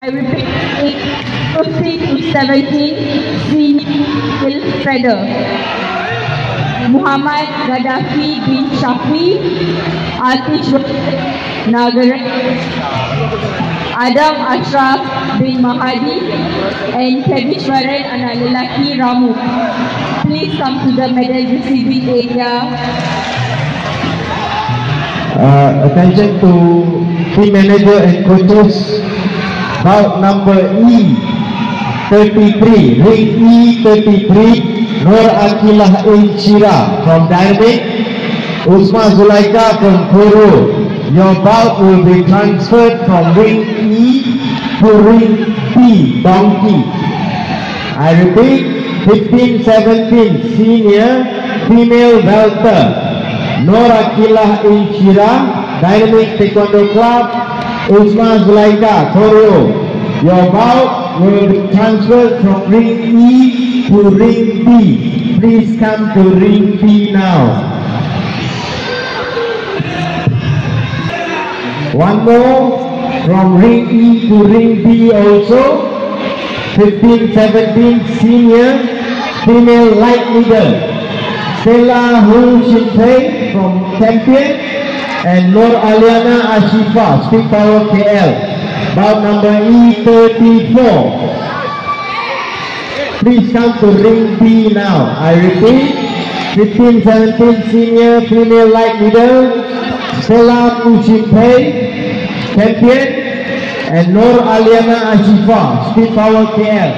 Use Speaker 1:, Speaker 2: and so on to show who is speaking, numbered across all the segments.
Speaker 1: I repeat, 15 to 17, senior feather. Muhammad Gaddafi bin Shafi, Atish Nagare, Adam Ashraf bin Mahadi, and Kevishwaran anak lelaki Ramu. Please come to the medal receiving area.
Speaker 2: Attention to team manager and coaches. Bout number E33, ring E33, Nur Akilah Inshira from Dynamic, Usman Zulaika from Koro. Your bout will be transferred from ring E to ring P, Donkey. I repeat, 15-17 senior female welter, Nur Akilah Inshira, Dynamic Taekwondo Club, Usman Zulaika, Koro. Your bout will be transferred from ring E to ring B. Please come to ring B now. One more from ring E to ring B also. 15-17 senior female light leader, Stella Hu Shinpei from Champion, and Nur Aliana Ashifa, Speed Power KL. Bout number E34. Please come to ring B now. I repeat, 15-17 senior female light leader, Stella Hu Shinpei, Champion, and Nur Aliana Ashifa, Speed Power KL.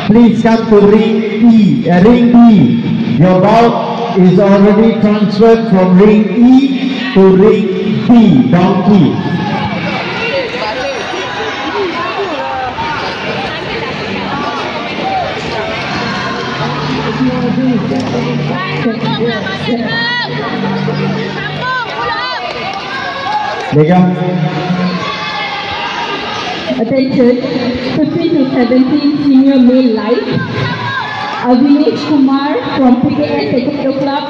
Speaker 2: Please come to ring B. Your bout is already transferred from ring E to ring B, Donkey.
Speaker 1: Attention, 15 to 17 senior male light, Avinesh Kumar from PKS Taekwondo Club.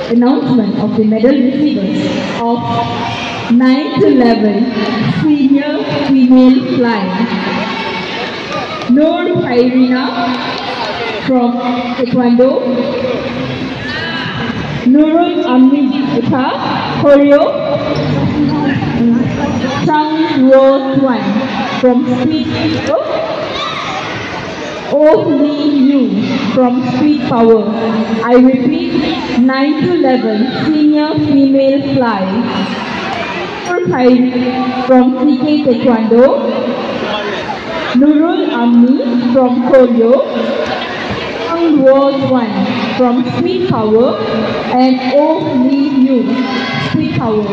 Speaker 1: Announcement of the medal receivers of 9 to 11 senior female flying. Nur Khairina from Taekwondo, Nurul Amrita Choreo, Chang Ruo Tuan from Speed Power, Oh Lee Yu from Speed Power. I repeat, 9 to 11 senior female fly. Nur Khairina from CK Taekwondo, Nurul Amni from Choreo, Chang Ruo Tuan from Speed Power, and Oh Lee Yu, Speed Power.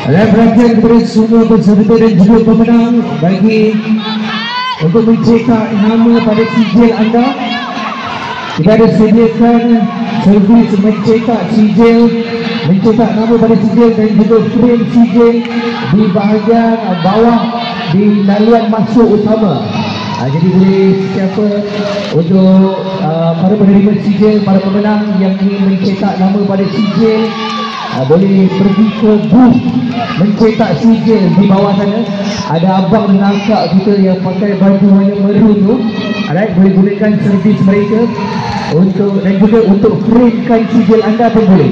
Speaker 2: Ada perhatian kepada semua peserta dan juga pemenang bagi untuk mencetak nama pada sijil anda. Kita ada sediakan servis mencetak sijil, mencetak nama pada sijil dan juga frame sijil di bahagian bawah di laluan masuk utama. Jadi boleh siapa untuk para penerima sijil, para pemenang yang ingin mencetak nama pada sijil, boleh pergi ke booth mencetak sijil di bawah sana. Ada abang dan akak kita yang pakai baju warna merun tu, boleh gunakan servis mereka untuk, dan juga untuk framekan sijil anda pun boleh.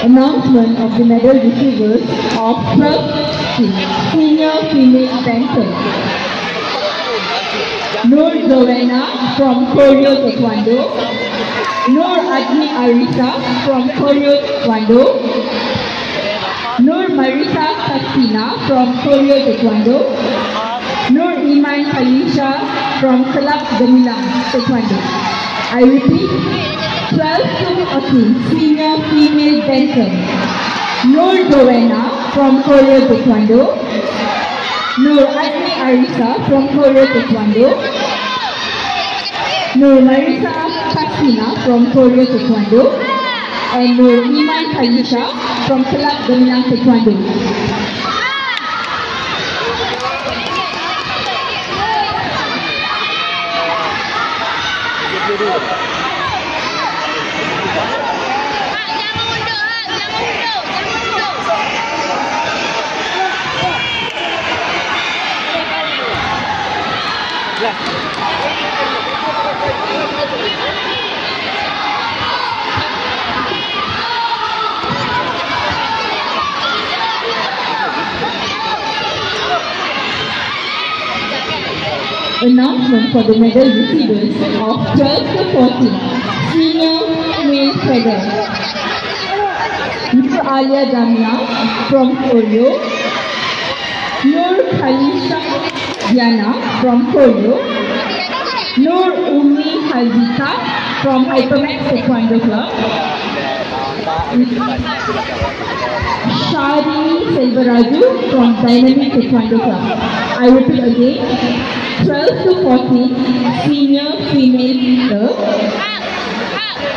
Speaker 1: Announcement of the medal receivers of first senior female banker. Nur Zoena from Choreo Taekwondo, Nur Adni Arisa from Choreo Taekwondo, Nur Marisa Sakina from Choreo Taekwondo, Nur Iman Khalisha from Club Gemilang Taekwondo. I repeat, 12 to 14, senior female dancer. Nur Joanna from Korea Taekwondo. Nur Agni Arisa from Korea Taekwondo. Nur Marisa Kasina from Korea Taekwondo. And Nur Iman Khalisha from Club Gemilang Taekwondo. Announcement for the medal receivers of 12 to 14 senior male feather. Nur Alia Damia from Korea. Nur Khalisha Diana from Korea. Nur Umi Hazika from Hypermax Taekwondo Club. Shari Selvaraju from Dynamic Taekwondo Club. I repeat again. 12 to 14 senior female leader.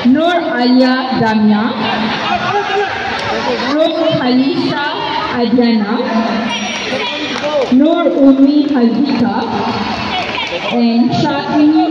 Speaker 1: Nur Alia Damia, Nur Khalisha Adriana, Nur Umi Hazika, and Shakini